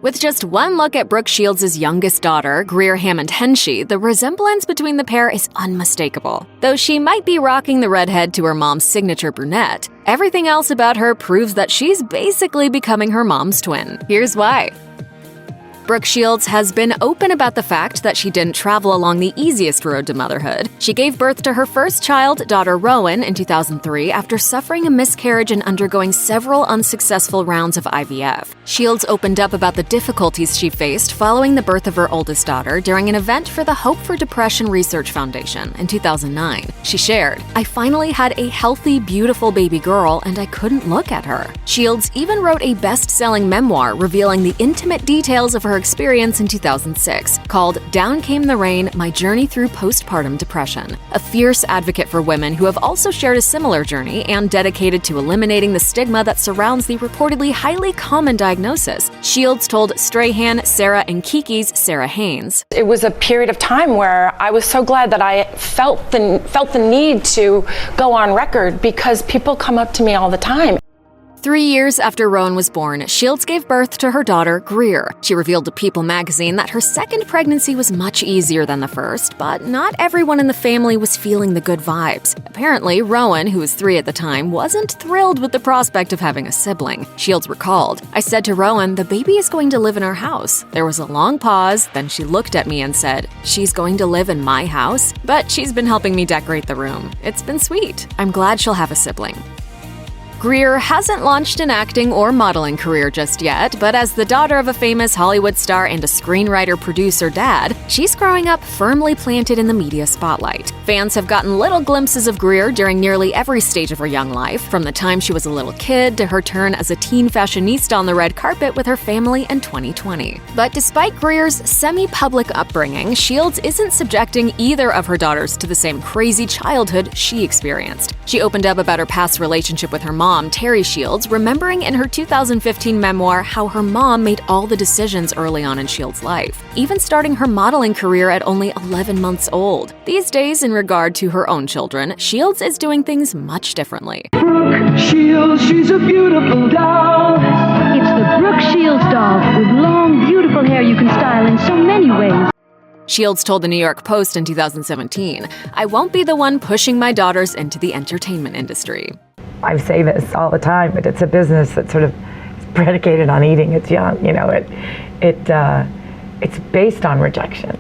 With just one look at Brooke Shields' youngest daughter, Grier Hammond Henchy, the resemblance between the pair is unmistakable. Though she might be rocking the redhead to her mom's signature brunette, everything else about her proves that she's basically becoming her mom's twin. Here's why. Brooke Shields has been open about the fact that she didn't travel along the easiest road to motherhood. She gave birth to her first child, daughter Rowan, in 2003 after suffering a miscarriage and undergoing several unsuccessful rounds of IVF. Shields opened up about the difficulties she faced following the birth of her oldest daughter during an event for the Hope for Depression Research Foundation in 2009. She shared, "I finally had a healthy, beautiful baby girl and I couldn't look at her." Shields even wrote a best-selling memoir revealing the intimate details of her experience in 2006, called Down Came the Rain: My Journey Through Postpartum Depression. A fierce advocate for women who have also shared a similar journey and dedicated to eliminating the stigma that surrounds the reportedly highly common diagnosis, Shields told Strahan, Sarah, and Kiki's Sarah Haynes. It was a period of time where I was so glad that I felt the need to go on record because people come up to me all the time. 3 years after Rowan was born, Shields gave birth to her daughter, Grier. She revealed to People magazine that her second pregnancy was much easier than the first, but not everyone in the family was feeling the good vibes. Apparently, Rowan, who was 3 at the time, wasn't thrilled with the prospect of having a sibling. Shields recalled, "I said to Rowan, the baby is going to live in our house." There was a long pause, then she looked at me and said, "She's going to live in my house? But she's been helping me decorate the room. It's been sweet. I'm glad she'll have a sibling." Grier hasn't launched an acting or modeling career just yet, but as the daughter of a famous Hollywood star and a screenwriter-producer dad, she's growing up firmly planted in the media spotlight. Fans have gotten little glimpses of Grier during nearly every stage of her young life, from the time she was a little kid to her turn as a teen fashionista on the red carpet with her family in 2020. But despite Grier's semi-public upbringing, Shields isn't subjecting either of her daughters to the same crazy childhood she experienced. She opened up about her past relationship with her mom, Terry Shields, remembering in her 2015 memoir how her mom made all the decisions early on in Shields' life, even starting her modeling career at only 11 months old. These days, in regard to her own children, Shields is doing things much differently. Brooke Shields, she's a beautiful doll. It's the Brooke Shields doll with long, beautiful hair you can style in so many ways. Shields told the New York Post in 2017, "I won't be the one pushing my daughters into the entertainment industry." I say this all the time, but it's a business that sort of is predicated on eating its young. You know, it's based on rejection.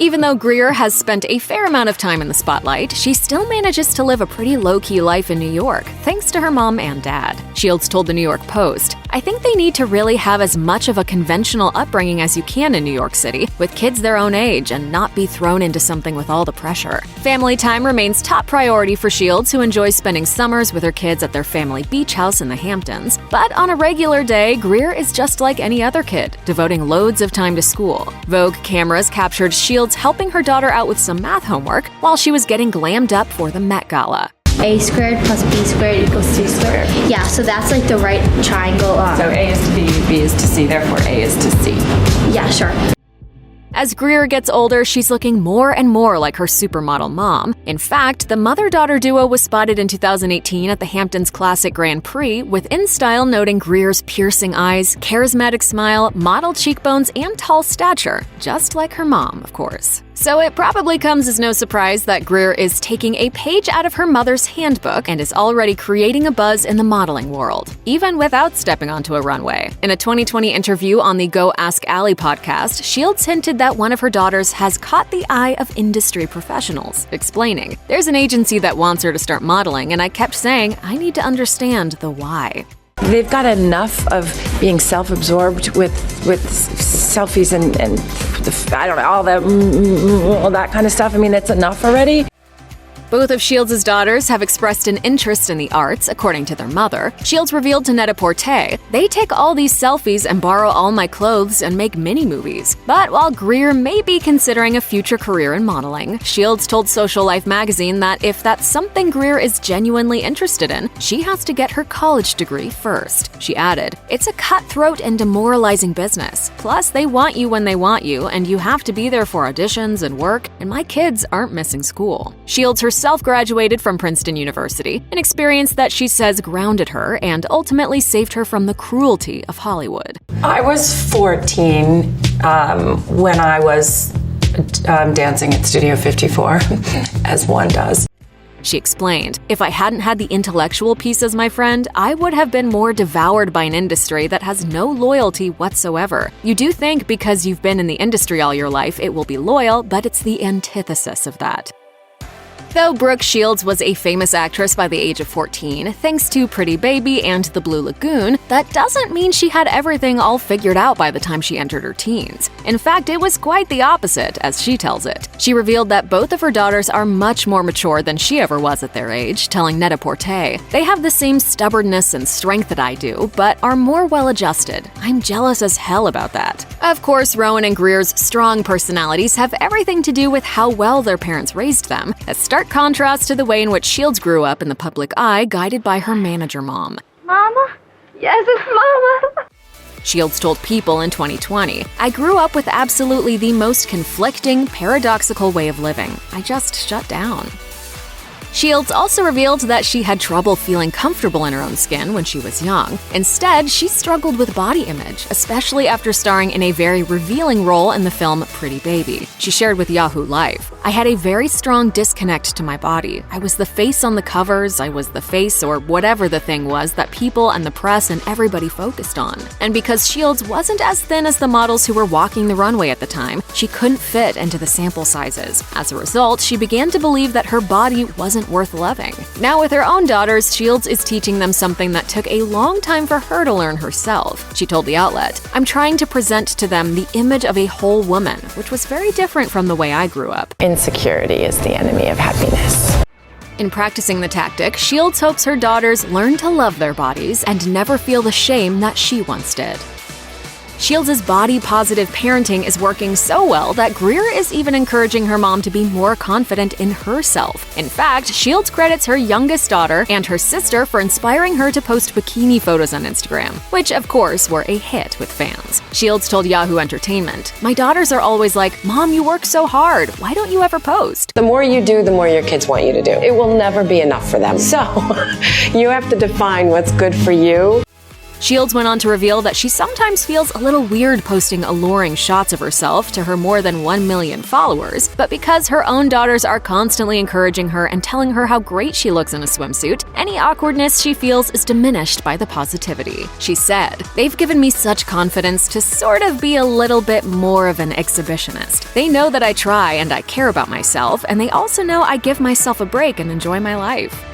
Even though Grier has spent a fair amount of time in the spotlight, she still manages to live a pretty low-key life in New York, thanks to her mom and dad. Shields told the New York Post, "I think they need to really have as much of a conventional upbringing as you can in New York City, with kids their own age, and not be thrown into something with all the pressure." Family time remains top priority for Shields, who enjoys spending summers with her kids at their family beach house in the Hamptons. But on a regular day, Grier is just like any other kid, devoting loads of time to school. Vogue cameras captured Shields helping her daughter out with some math homework while she was getting glammed up for the Met Gala. A squared plus B squared equals C squared. Yeah, so that's like the right triangle. So A is to B, B is to C, therefore A is to C. Yeah, sure. As Grier gets older, she's looking more and more like her supermodel mom. In fact, the mother-daughter duo was spotted in 2018 at the Hamptons Classic Grand Prix, with InStyle noting Grier's piercing eyes, charismatic smile, model cheekbones, and tall stature, just like her mom, of course. So it probably comes as no surprise that Grier is taking a page out of her mother's handbook and is already creating a buzz in the modeling world, even without stepping onto a runway. In a 2020 interview on the Go Ask Allie podcast, Shields hinted that one of her daughters has caught the eye of industry professionals, explaining, "There's an agency that wants her to start modeling, and I kept saying, I need to understand the why." They've got enough of being self-absorbed with selfies and I don't know, all that kind of stuff. I mean, that's enough already. Both of Shields' daughters have expressed an interest in the arts, according to their mother. Shields revealed to Net-a-Porter, "They take all these selfies and borrow all my clothes and make mini-movies." But while Grier may be considering a future career in modeling, Shields told Social Life magazine that if that's something Grier is genuinely interested in, she has to get her college degree first. She added, "It's a cutthroat and demoralizing business. Plus, they want you when they want you, and you have to be there for auditions and work, and my kids aren't missing school." Shields herself herself graduated from Princeton University, an experience that she says grounded her and ultimately saved her from the cruelty of Hollywood. I was 14 when I was dancing at Studio 54, as one does. She explained, "If I hadn't had the intellectual piece as my friend, I would have been more devoured by an industry that has no loyalty whatsoever. You do think because you've been in the industry all your life it will be loyal, but it's the antithesis of that." Though Brooke Shields was a famous actress by the age of 14, thanks to Pretty Baby and The Blue Lagoon, that doesn't mean she had everything all figured out by the time she entered her teens. In fact, it was quite the opposite, as she tells it. She revealed that both of her daughters are much more mature than she ever was at their age, telling Net-a-Porter, "They have the same stubbornness and strength that I do, but are more well-adjusted. I'm jealous as hell about that." Of course, Rowan and Grier's strong personalities have everything to do with how well their parents raised them, a stark contrast to the way in which Shields grew up in the public eye, guided by her manager mom. Mama? Yes, it's Mama. Shields told People in 2020, "I grew up with absolutely the most conflicting, paradoxical way of living. I just shut down." Shields also revealed that she had trouble feeling comfortable in her own skin when she was young. Instead, she struggled with body image, especially after starring in a very revealing role in the film Pretty Baby. She shared with Yahoo Live, "I had a very strong disconnect to my body. I was the face on the covers, I was the face or whatever the thing was that people and the press and everybody focused on. And because Shields wasn't as thin as the models who were walking the runway at the time, she couldn't fit into the sample sizes. As a result, she began to believe that her body wasn't worth loving." Now with her own daughters, Shields is teaching them something that took a long time for her to learn herself. She told the outlet, "I'm trying to present to them the image of a whole woman, which was very different from the way I grew up." Insecurity is the enemy of happiness. In practicing the tactic, Shields hopes her daughters learn to love their bodies and never feel the shame that she once did. Shields' body-positive parenting is working so well that Grier is even encouraging her mom to be more confident in herself. In fact, Shields credits her youngest daughter and her sister for inspiring her to post bikini photos on Instagram, which of course were a hit with fans. Shields told Yahoo Entertainment, "My daughters are always like, 'Mom, you work so hard. Why don't you ever post?' The more you do, the more your kids want you to do. It will never be enough for them. So you have to define what's good for you." Shields went on to reveal that she sometimes feels a little weird posting alluring shots of herself to her more than 1 million followers, but because her own daughters are constantly encouraging her and telling her how great she looks in a swimsuit, any awkwardness she feels is diminished by the positivity. She said, "They've given me such confidence to sort of be a little bit more of an exhibitionist. They know that I try and I care about myself, and they also know I give myself a break and enjoy my life."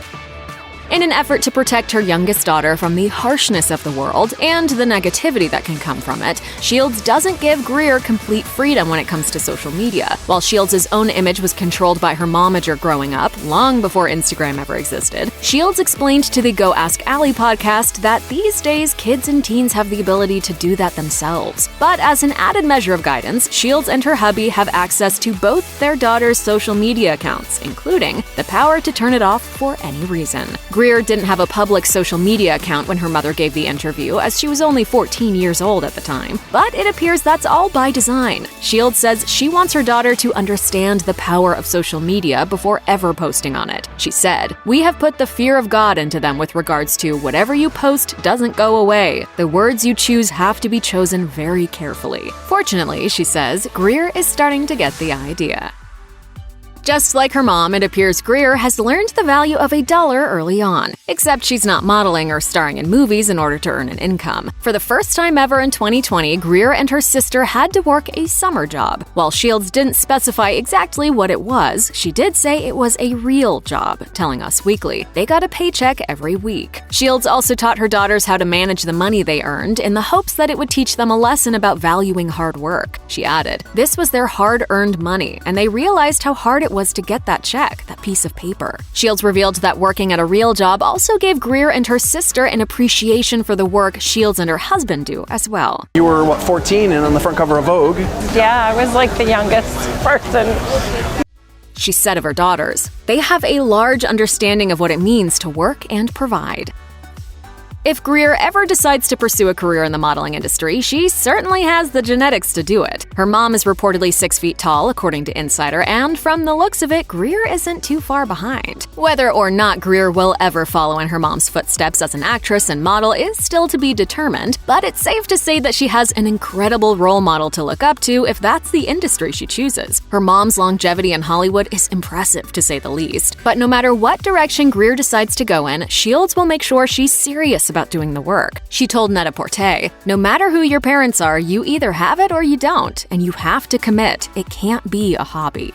In an effort to protect her youngest daughter from the harshness of the world and the negativity that can come from it, Shields doesn't give Grier complete freedom when it comes to social media. While Shields' own image was controlled by her momager growing up, long before Instagram ever existed, Shields explained to the Go Ask Allie podcast that these days kids and teens have the ability to do that themselves. But as an added measure of guidance, Shields and her hubby have access to both their daughters' social media accounts, including the power to turn it off for any reason. Grier didn't have a public social media account when her mother gave the interview, as she was only 14 years old at the time. But it appears that's all by design. Shields says she wants her daughter to understand the power of social media before ever posting on it. She said, "We have put the fear of God into them with regards to whatever you post doesn't go away. The words you choose have to be chosen very carefully." Fortunately, she says, Grier is starting to get the idea. Just like her mom, it appears Grier has learned the value of $1 early on, except she's not modeling or starring in movies in order to earn an income. For the first time ever in 2020, Grier and her sister had to work a summer job. While Shields didn't specify exactly what it was, she did say it was a real job, telling Us Weekly. They got a paycheck every week. Shields also taught her daughters how to manage the money they earned in the hopes that it would teach them a lesson about valuing hard work. She added, "This was their hard-earned money, and they realized how hard it was to get that check, that piece of paper." Shields revealed that working at a real job also gave Grier and her sister an appreciation for the work Shields and her husband do as well. You were, 14 and on the front cover of Vogue? Yeah, I was like the youngest person. She said of her daughters, "They have a large understanding of what it means to work and provide." If Grier ever decides to pursue a career in the modeling industry, she certainly has the genetics to do it. Her mom is reportedly 6 feet tall, according to Insider, and from the looks of it, Grier isn't too far behind. Whether or not Grier will ever follow in her mom's footsteps as an actress and model is still to be determined, but it's safe to say that she has an incredible role model to look up to if that's the industry she chooses. Her mom's longevity in Hollywood is impressive, to say the least. But no matter what direction Grier decides to go in, Shields will make sure she's serious about doing the work. She told Net-a-Porter, "No matter who your parents are, you either have it or you don't, and you have to commit. It can't be a hobby."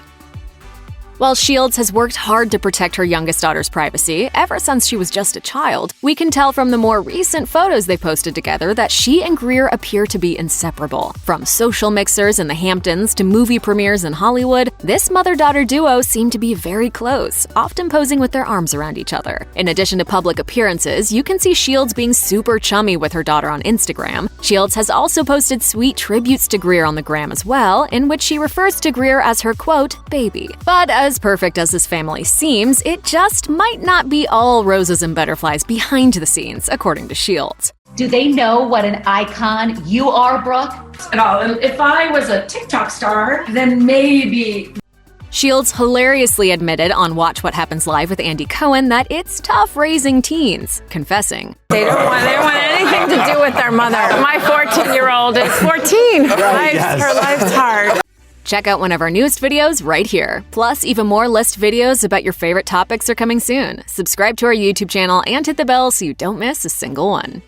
While Shields has worked hard to protect her youngest daughter's privacy ever since she was just a child, we can tell from the more recent photos they posted together that she and Grier appear to be inseparable. From social mixers in the Hamptons to movie premieres in Hollywood, this mother-daughter duo seem to be very close, often posing with their arms around each other. In addition to public appearances, you can see Shields being super chummy with her daughter on Instagram. Shields has also posted sweet tributes to Grier on the gram as well, in which she refers to Grier as her, quote, baby. But as perfect as this family seems, it just might not be all roses and butterflies behind the scenes, according to Shields. Do they know what an icon you are, Brooke? At all. If I was a TikTok star, then maybe. Shields hilariously admitted on Watch What Happens Live with Andy Cohen that it's tough raising teens, confessing, They don't want anything to do with their mother. My 14-year-old is 14. Her life's hard. Check out one of our newest videos right here. Plus, even more list videos about your favorite topics are coming soon. Subscribe to our YouTube channel and hit the bell so you don't miss a single one.